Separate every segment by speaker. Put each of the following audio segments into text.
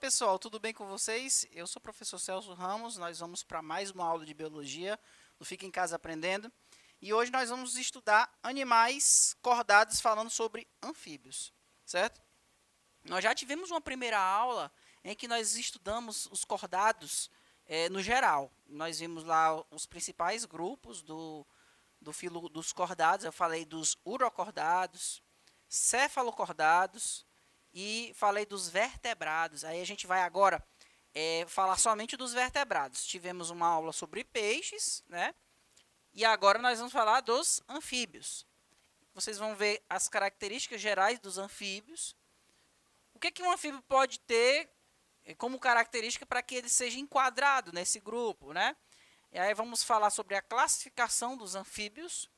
Speaker 1: pessoal, tudo bem com vocês? Eu sou o professor Celso Ramos, nós vamos para mais uma aula de biologia do Fica em Casa Aprendendo. E hoje nós vamos estudar animais cordados falando sobre anfíbios, certo? Nós já tivemos uma primeira aula em que nós estudamos os cordados no geral. Nós vimos lá os principais grupos do filo dos cordados. Eu falei dos urocordados, cefalocordados e falei dos vertebrados. Aí a gente vai agora falar somente dos vertebrados. Tivemos uma aula sobre peixes, né? E agora nós vamos falar dos anfíbios. Vocês vão ver as características gerais dos anfíbios. O que um anfíbio pode ter como característica para que ele seja enquadrado nesse grupo, né? E aí vamos falar sobre a classificação dos anfíbios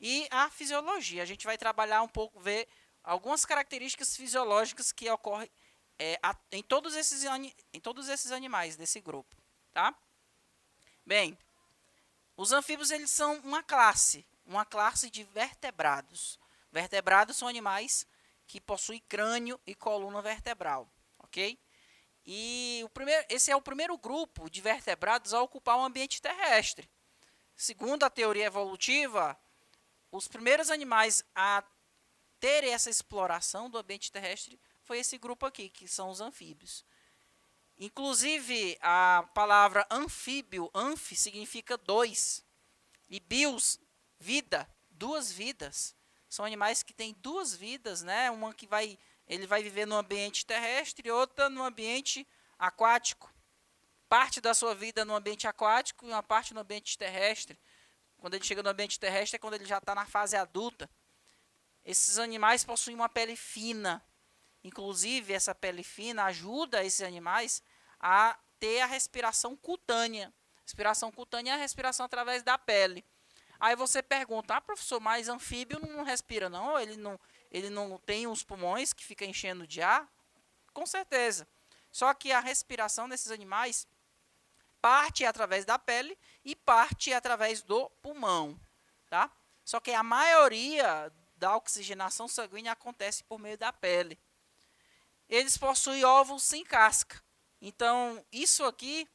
Speaker 1: e a fisiologia. A gente vai trabalhar um pouco, ver algumas características fisiológicas que ocorrem em todos esses animais desse grupo, tá? Bem, os anfíbios eles são uma classe de vertebrados. Vertebrados são animais que possuem crânio e coluna vertebral, ok? E esse é o primeiro grupo de vertebrados a ocupar o ambiente terrestre. Segundo a teoria evolutiva, os primeiros animais a terem essa exploração do ambiente terrestre foi esse grupo aqui, que são os anfíbios. Inclusive, a palavra anfíbio, anfi, significa dois. E bios, vida, duas vidas. São animais que têm duas vidas, né? Uma que ele vai viver no ambiente terrestre e outra no ambiente aquático. Parte da sua vida no ambiente aquático e uma parte no ambiente terrestre. Quando ele chega no ambiente terrestre é quando ele já está na fase adulta. Esses animais possuem uma pele fina. Inclusive, essa pele fina ajuda esses animais a ter a respiração cutânea. Respiração cutânea é a respiração através da pele. Aí você pergunta, professor, mas anfíbio não respira não? Ele não tem os pulmões que ficam enchendo de ar? Com certeza. Só que a respiração desses animais parte através da pele e parte através do pulmão, tá? Só que a maioria da oxigenação sanguínea acontece por meio da pele. Eles possuem ovos sem casca. Então, isso aqui,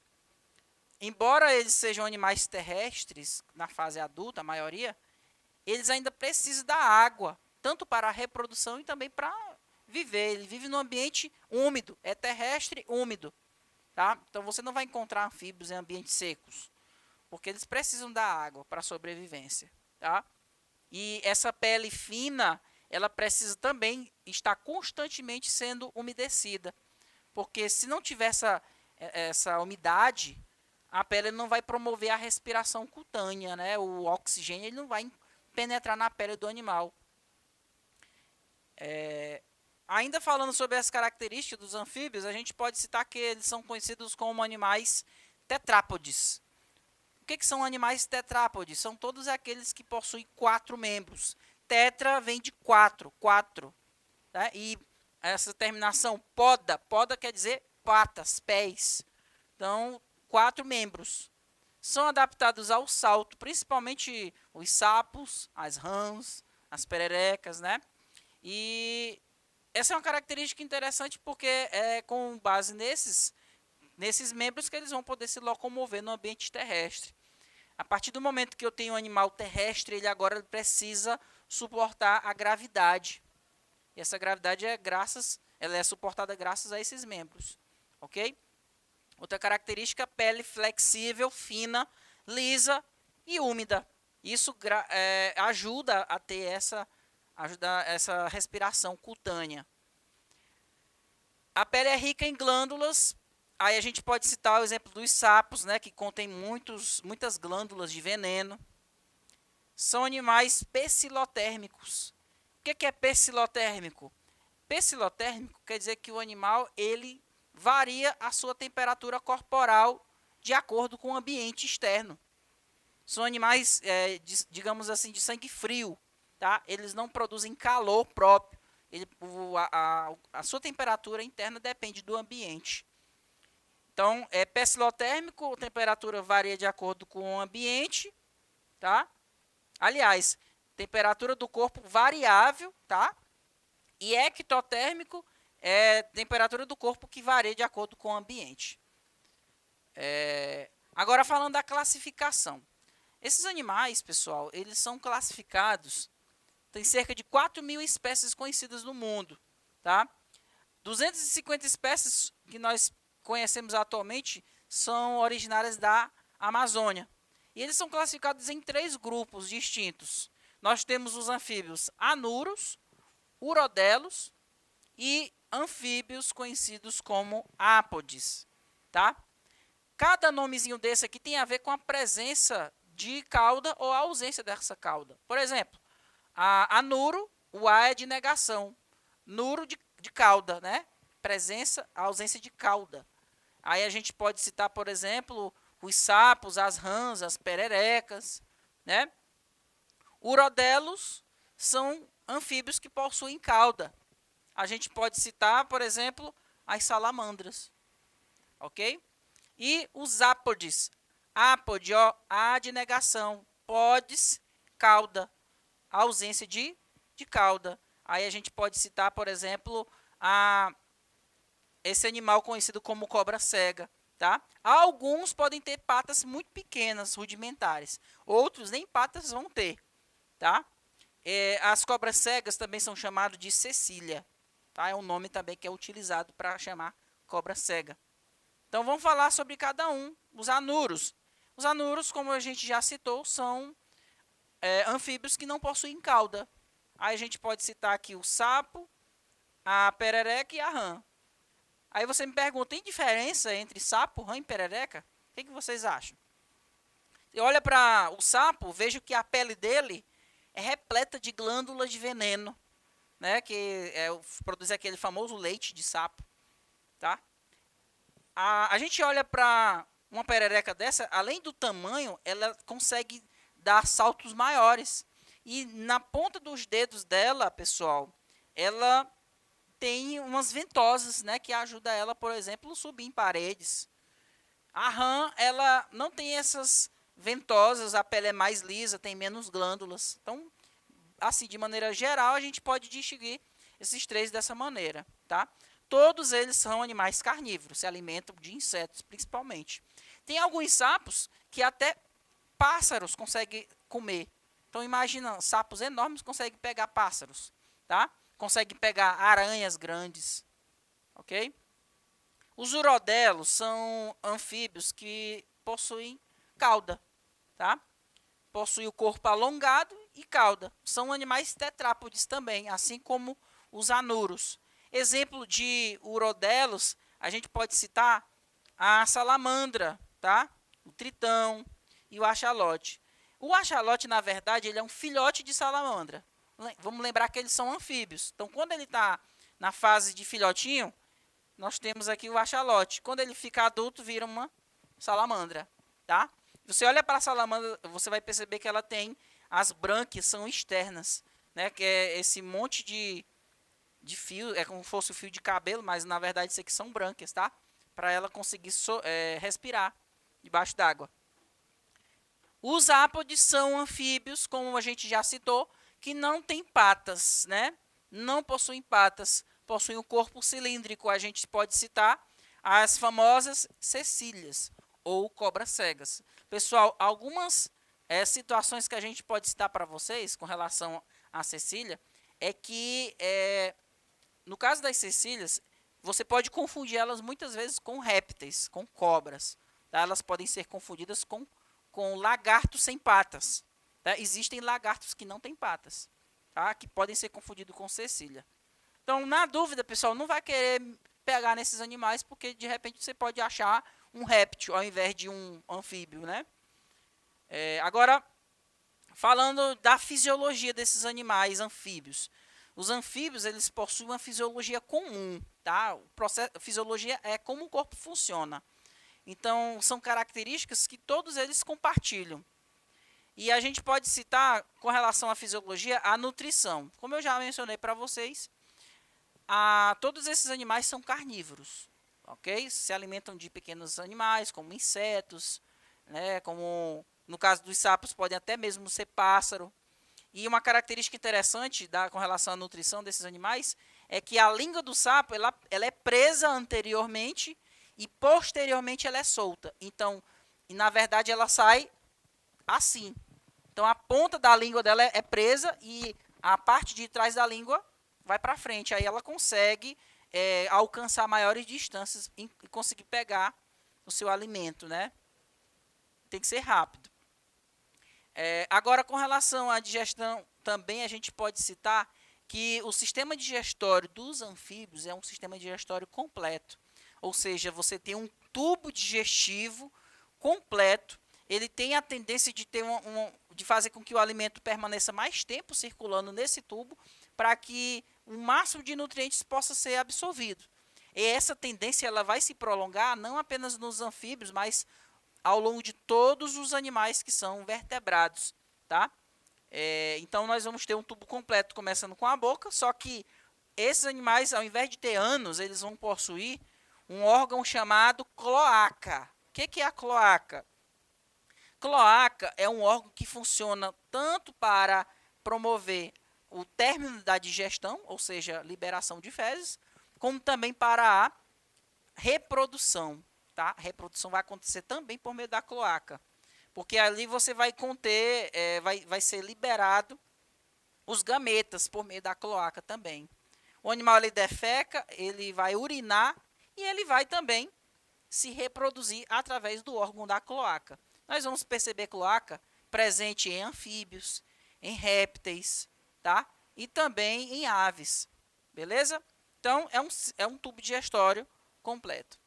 Speaker 1: embora eles sejam animais terrestres na fase adulta, a maioria, eles ainda precisam da água, tanto para a reprodução e também para viver. Ele vive no ambiente úmido, é terrestre úmido, tá? Então você não vai encontrar anfíbios em ambientes secos, porque eles precisam da água para a sobrevivência, tá? E essa pele fina, ela precisa também estar constantemente sendo umedecida, porque se não tiver essa umidade, a pele não vai promover a respiração cutânea, né? O oxigênio ele não vai penetrar na pele do animal. Ainda falando sobre as características dos anfíbios, a gente pode citar que eles são conhecidos como animais tetrápodes. O que são animais tetrápodes? São todos aqueles que possuem 4 membros. Tetra vem de 4, tá? E essa terminação poda quer dizer patas, pés. Então, 4 membros. São adaptados ao salto, principalmente os sapos, as rãs, as pererecas, né? E essa é uma característica interessante porque é com base nesses membros que eles vão poder se locomover no ambiente terrestre. A partir do momento que eu tenho um animal terrestre, ele agora precisa suportar a gravidade. E essa gravidade ela é suportada graças a esses membros, ok? Outra característica, pele flexível, fina, lisa e úmida. Isso ajuda a ter essa respiração cutânea. A pele é rica em glândulas. Aí a gente pode citar o exemplo dos sapos, né, que contém muitas glândulas de veneno. São animais pecilotérmicos. O que é pecilotérmico? Pecilotérmico quer dizer que o animal ele varia a sua temperatura corporal de acordo com o ambiente externo. São animais, digamos assim, de sangue frio. Tá? Eles não produzem calor próprio. A sua temperatura interna depende do ambiente. Então, é pecilotérmico, a temperatura varia de acordo com o ambiente, tá? Aliás, temperatura do corpo variável, tá? E ectotérmico é temperatura do corpo que varia de acordo com o ambiente. Agora, falando da classificação. Esses animais, pessoal, eles são classificados, tem cerca de 4.000 espécies conhecidas no mundo, tá? 250 espécies que nós conhecemos atualmente são originárias da Amazônia. E eles são classificados em 3 grupos distintos. Nós temos os anfíbios anuros, urodelos e anfíbios conhecidos como ápodes, tá? Cada nomezinho desse aqui tem a ver com a presença de cauda ou a ausência dessa cauda. Por exemplo, a nuro, o A é de negação. Nuro de cauda, né? Presença, ausência de cauda. Aí a gente pode citar, por exemplo, os sapos, as rãs, as pererecas, né? Urodelos são anfíbios que possuem cauda. A gente pode citar, por exemplo, as salamandras, ok? E os ápodes. Ápode, ó, A de negação, podes, cauda, ausência de cauda. Aí a gente pode citar, por exemplo, esse animal conhecido como cobra cega, tá? Alguns podem ter patas muito pequenas, rudimentares. Outros nem patas vão ter, tá? As cobras cegas também são chamadas de cecília, tá? É um nome também que é utilizado para chamar cobra cega. Então, vamos falar sobre cada um. Os anuros. Os anuros, como a gente já citou, são anfíbios que não possuem cauda. Aí a gente pode citar aqui o sapo, a perereca e a rã. Aí você me pergunta, tem diferença entre sapo, rã e perereca? O que vocês acham? Eu olho para o sapo, vejo que a pele dele é repleta de glândulas de veneno, né? Que produz aquele famoso leite de sapo, tá? A gente olha para uma perereca dessa, além do tamanho, ela consegue dar saltos maiores. E na ponta dos dedos dela, pessoal, ela tem umas ventosas, né, que ajuda ela, por exemplo, a subir em paredes. A rã, ela não tem essas ventosas, a pele é mais lisa, tem menos glândulas. Então, assim, de maneira geral, a gente pode distinguir esses 3 dessa maneira, tá? Todos eles são animais carnívoros, se alimentam de insetos, principalmente. Tem alguns sapos que até pássaros conseguem comer. Então, imagina, sapos enormes conseguem pegar pássaros, tá? Conseguem pegar aranhas grandes, ok? Os urodelos são anfíbios que possuem cauda, tá? Possuem o corpo alongado e cauda. São animais tetrápodes também, assim como os anuros. Exemplo de urodelos, a gente pode citar a salamandra, tá? O tritão e o axolote. O axolote, na verdade, ele é um filhote de salamandra. Vamos lembrar que eles são anfíbios. Então, quando ele está na fase de filhotinho, nós temos aqui o axolote. Quando ele fica adulto, vira uma salamandra, tá? Você olha para a salamandra, você vai perceber que ela tem as brânquias, são externas, né? Que é esse monte de fio, é como se fosse o fio de cabelo, mas na verdade isso aqui são brânquias, tá? Para ela conseguir respirar debaixo d'água. Os ápodes são anfíbios, como a gente já citou, que não têm patas, né? Não possuem patas, possuem um corpo cilíndrico. A gente pode citar as famosas cecílias ou cobras cegas. Pessoal, algumas situações que a gente pode citar para vocês com relação à cecília é que no caso das cecílias, você pode confundir elas muitas vezes com répteis, com cobras. Tá? Elas podem ser confundidas com lagartos sem patas. Tá? Existem lagartos que não têm patas, tá? Que podem ser confundidos com cecília. Então, na dúvida, pessoal, não vai querer pegar nesses animais, porque de repente você pode achar um réptil ao invés de um anfíbio, né? Agora, falando da fisiologia desses animais anfíbios. Os anfíbios, eles possuem uma fisiologia comum, tá? A fisiologia é como o corpo funciona. Então, são características que todos eles compartilham. E a gente pode citar, com relação à fisiologia, a nutrição. Como eu já mencionei para vocês, todos esses animais são carnívoros, ok? Se alimentam de pequenos animais, como insetos, né? Como no caso dos sapos, podem até mesmo ser pássaro. E uma característica interessante com relação à nutrição desses animais é que a língua do sapo ela é presa anteriormente e posteriormente ela é solta. Então, na verdade, ela sai assim. Então, a ponta da língua dela é presa e a parte de trás da língua vai para frente. Aí ela consegue alcançar maiores distâncias e conseguir pegar o seu alimento, né? Tem que ser rápido. Agora, com relação à digestão, também a gente pode citar que o sistema digestório dos anfíbios é um sistema digestório completo. Ou seja, você tem um tubo digestivo completo. Ele tem a tendência de ter de fazer com que o alimento permaneça mais tempo circulando nesse tubo para que o máximo de nutrientes possa ser absorvido. E essa tendência ela vai se prolongar não apenas nos anfíbios, mas ao longo de todos os animais que são vertebrados, tá? Então, nós vamos ter um tubo completo começando com a boca, só que esses animais, ao invés de ter ânus, eles vão possuir um órgão chamado cloaca. O que é a cloaca? Cloaca é um órgão que funciona tanto para promover o término da digestão, ou seja, liberação de fezes, como também para a reprodução. Tá? A reprodução vai acontecer também por meio da cloaca, porque ali você vai conter, vai ser liberado os gametas por meio da cloaca também. O animal ele defeca, ele vai urinar e ele vai também se reproduzir através do órgão da cloaca. Nós vamos perceber cloaca presente em anfíbios, em répteis, tá? E também em aves, beleza? Então, é um tubo digestório completo.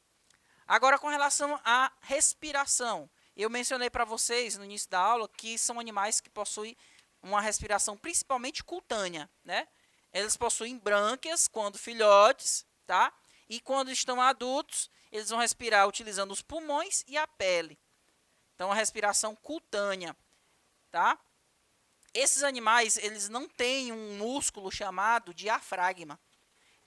Speaker 1: Agora, com relação à respiração, eu mencionei para vocês no início da aula que são animais que possuem uma respiração principalmente cutânea, né? Eles possuem brânquias quando filhotes, tá? E quando estão adultos, eles vão respirar utilizando os pulmões e a pele. Então, a respiração cutânea, tá? Esses animais, eles não têm um músculo chamado diafragma.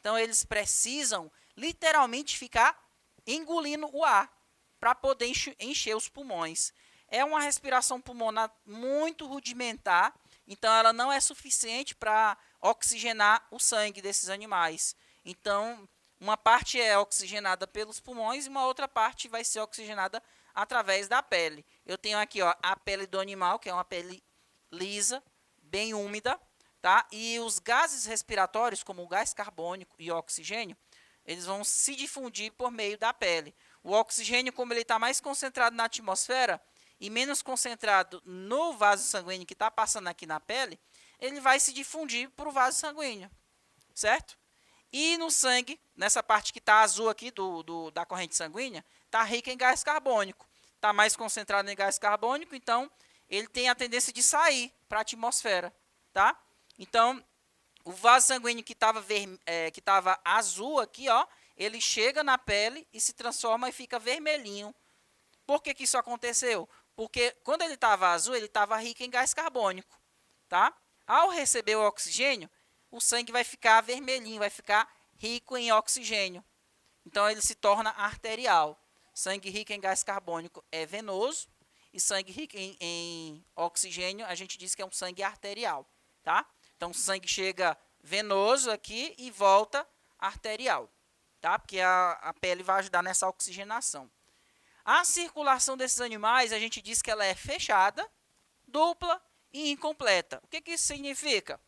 Speaker 1: Então, eles precisam literalmente ficar engolindo o ar para poder encher os pulmões. É uma respiração pulmonar muito rudimentar, então ela não é suficiente para oxigenar o sangue desses animais. Então, uma parte é oxigenada pelos pulmões e uma outra parte vai ser oxigenada através da pele. Eu tenho aqui a pele do animal, que é uma pele lisa, bem úmida, tá? E os gases respiratórios, como o gás carbônico e o oxigênio, eles vão se difundir por meio da pele. O oxigênio, como ele está mais concentrado na atmosfera e menos concentrado no vaso sanguíneo que está passando aqui na pele, ele vai se difundir para o vaso sanguíneo, certo? E no sangue, nessa parte que está azul aqui da corrente sanguínea, está rica em gás carbônico. Está mais concentrado em gás carbônico, então ele tem a tendência de sair para a atmosfera, tá? Então, o vaso sanguíneo que estava azul aqui, ó, ele chega na pele e se transforma e fica vermelhinho. Por que isso aconteceu? Porque quando ele estava azul, ele estava rico em gás carbônico, tá? Ao receber o oxigênio, o sangue vai ficar vermelhinho, vai ficar rico em oxigênio. Então, ele se torna arterial. Sangue rico em gás carbônico é venoso e sangue rico em oxigênio, a gente diz que é um sangue arterial, tá? Então, o sangue chega venoso aqui e volta arterial, tá? Porque a pele vai ajudar nessa oxigenação. A circulação desses animais, a gente diz que ela é fechada, dupla e incompleta. O que isso significa?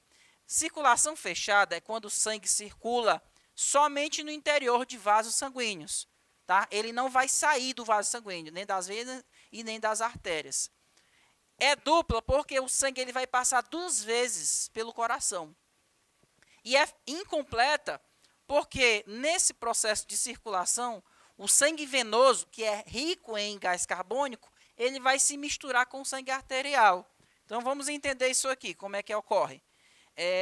Speaker 1: Circulação fechada é quando o sangue circula somente no interior de vasos sanguíneos, tá? Ele não vai sair do vaso sanguíneo, nem das veias e nem das artérias. É dupla porque o sangue ele vai passar 2 vezes pelo coração. E é incompleta porque nesse processo de circulação, o sangue venoso, que é rico em gás carbônico, ele vai se misturar com o sangue arterial. Então, vamos entender isso aqui, como é que ocorre.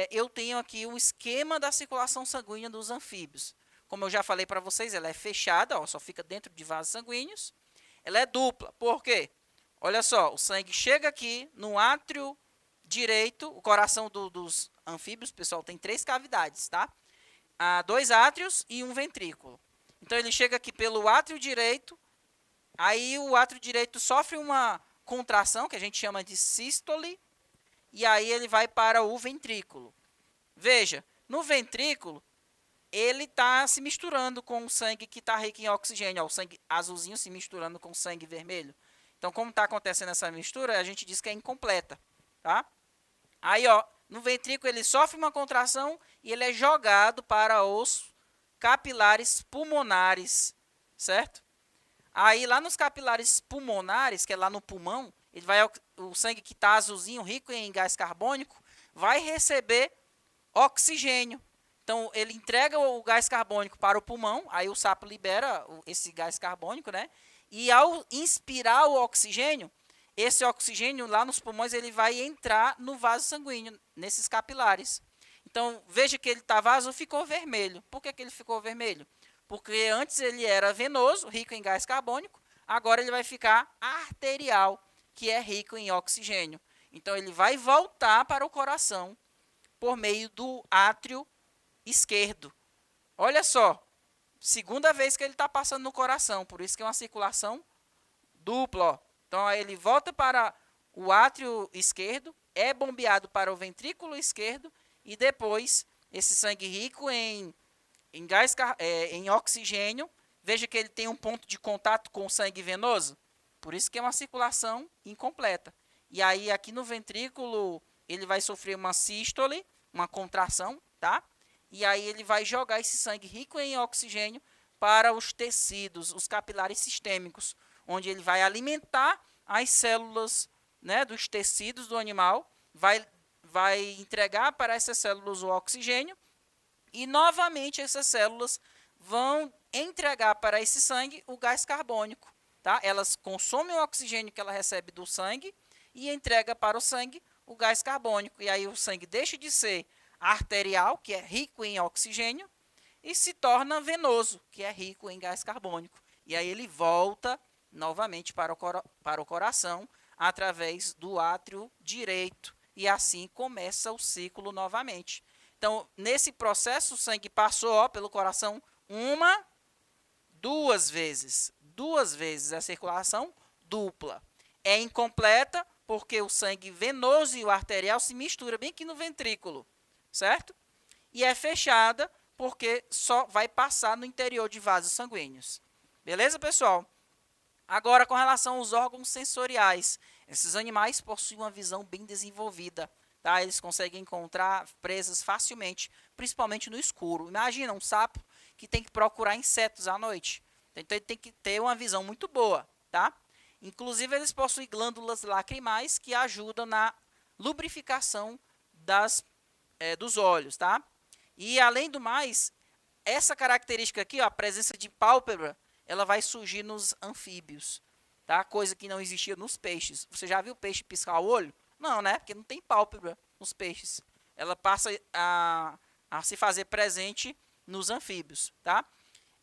Speaker 1: Eu tenho aqui um esquema da circulação sanguínea dos anfíbios. Como eu já falei para vocês, ela é fechada, ó, só fica dentro de vasos sanguíneos. Ela é dupla, por quê? Olha só, o sangue chega aqui no átrio direito, o coração dos anfíbios, pessoal, tem 3 cavidades, tá? 2 átrios e um ventrículo. Então, ele chega aqui pelo átrio direito, aí o átrio direito sofre uma contração, que a gente chama de sístole, e aí ele vai para o ventrículo. Veja, no ventrículo, ele está se misturando com o sangue que está rico em oxigênio, ó, o sangue azulzinho se misturando com o sangue vermelho. Então, como está acontecendo essa mistura, a gente diz que é incompleta, tá? Aí, ó, no ventrículo ele sofre uma contração e ele é jogado para os capilares pulmonares, certo? Aí, lá nos capilares pulmonares, que é lá no pulmão, ele vai, o sangue que está azulzinho, rico em gás carbônico, vai receber oxigênio. Então, ele entrega o gás carbônico para o pulmão, aí o sapo libera esse gás carbônico, né? E ao inspirar o oxigênio, esse oxigênio lá nos pulmões, ele vai entrar no vaso sanguíneo, nesses capilares. Então, veja que ele estava azul, ficou vermelho. Por que ele ficou vermelho? Porque antes ele era venoso, rico em gás carbônico, agora ele vai ficar arterial, que é rico em oxigênio. Então, ele vai voltar para o coração por meio do átrio esquerdo. Olha só, segunda vez que ele está passando no coração, por isso que é uma circulação dupla. Ó. Então, aí ele volta para o átrio esquerdo, é bombeado para o ventrículo esquerdo e depois esse sangue rico em oxigênio, veja que ele tem um ponto de contato com o sangue venoso, por isso que é uma circulação incompleta. E aí aqui no ventrículo ele vai sofrer uma sístole, uma contração, tá? E aí ele vai jogar esse sangue rico em oxigênio para os tecidos, os capilares sistêmicos, onde ele vai alimentar as células, né, dos tecidos do animal, vai entregar para essas células o oxigênio e novamente essas células vão entregar para esse sangue o gás carbônico. Tá? Elas consomem o oxigênio que ela recebe do sangue e entrega para o sangue o gás carbônico. E aí o sangue deixa de ser arterial, que é rico em oxigênio, e se torna venoso, que é rico em gás carbônico. E aí ele volta novamente para o coração através do átrio direito. E assim começa o ciclo novamente. Então, nesse processo, o sangue passou ó, pelo coração duas vezes a circulação dupla. É incompleta porque o sangue venoso e o arterial se misturam bem aqui no ventrículo, certo? E é fechada porque só vai passar no interior de vasos sanguíneos. Beleza, pessoal? Agora, com relação aos órgãos sensoriais, esses animais possuem uma visão bem desenvolvida. Tá? Eles conseguem encontrar presas facilmente, principalmente no escuro. Imagina um sapo que tem que procurar insetos à noite. Então, ele tem que ter uma visão muito boa. Tá? Inclusive, eles possuem glândulas lacrimais que ajudam na lubrificação dos olhos. Tá? E, além do mais, essa característica aqui, ó, a presença de pálpebra, ela vai surgir nos anfíbios. Tá? Coisa que não existia nos peixes. Você já viu o peixe piscar o olho? Não, né? Porque não tem pálpebra nos peixes. Ela passa a se fazer presente nos anfíbios, tá?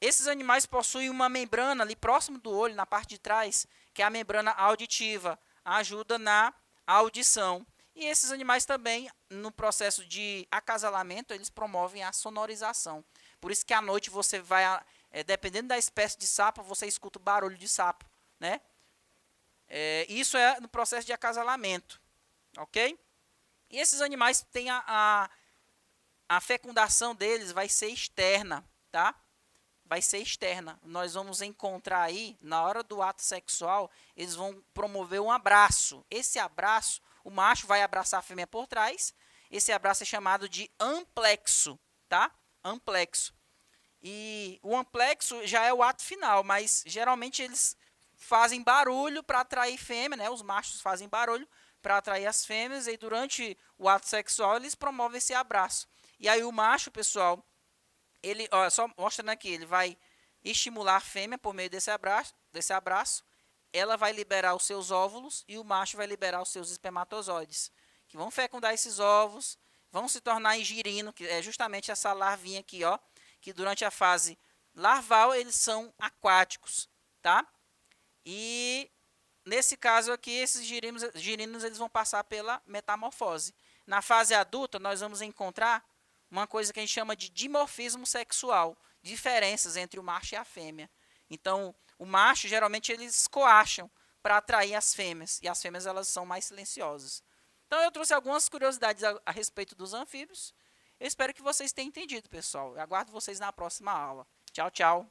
Speaker 1: Esses animais possuem uma membrana ali próximo do olho, na parte de trás, que é a membrana auditiva, ajuda na audição. E esses animais também, no processo de acasalamento, eles promovem a sonorização. Por isso que à noite você vai, dependendo da espécie de sapo, você escuta o barulho de sapo, né? Isso é no processo de acasalamento. Ok? E esses animais têm a fecundação deles vai ser externa, tá? Vai ser externa. Nós vamos encontrar aí, na hora do ato sexual, eles vão promover um abraço. Esse abraço, o macho vai abraçar a fêmea por trás. Esse abraço é chamado de amplexo, tá? Amplexo. E o amplexo já é o ato final, mas geralmente eles fazem barulho para atrair fêmea, né? Os machos fazem barulho para atrair as fêmeas, e durante o ato sexual eles promovem esse abraço. E aí o macho, pessoal, ele, ó, só mostrando aqui, ele vai estimular a fêmea por meio desse abraço, ela vai liberar os seus óvulos e o macho vai liberar os seus espermatozoides, que vão fecundar esses ovos, vão se tornar em girino, que é justamente essa larvinha aqui, ó, que durante a fase larval eles são aquáticos, tá? E nesse caso aqui, esses girinos eles vão passar pela metamorfose. Na fase adulta, nós vamos encontrar uma coisa que a gente chama de dimorfismo sexual, diferenças entre o macho e a fêmea. Então, o macho, geralmente, eles coacham para atrair as fêmeas, e as fêmeas elas são mais silenciosas. Então, eu trouxe algumas curiosidades a respeito dos anfíbios. Eu espero que vocês tenham entendido, pessoal. Eu aguardo vocês na próxima aula. Tchau, tchau.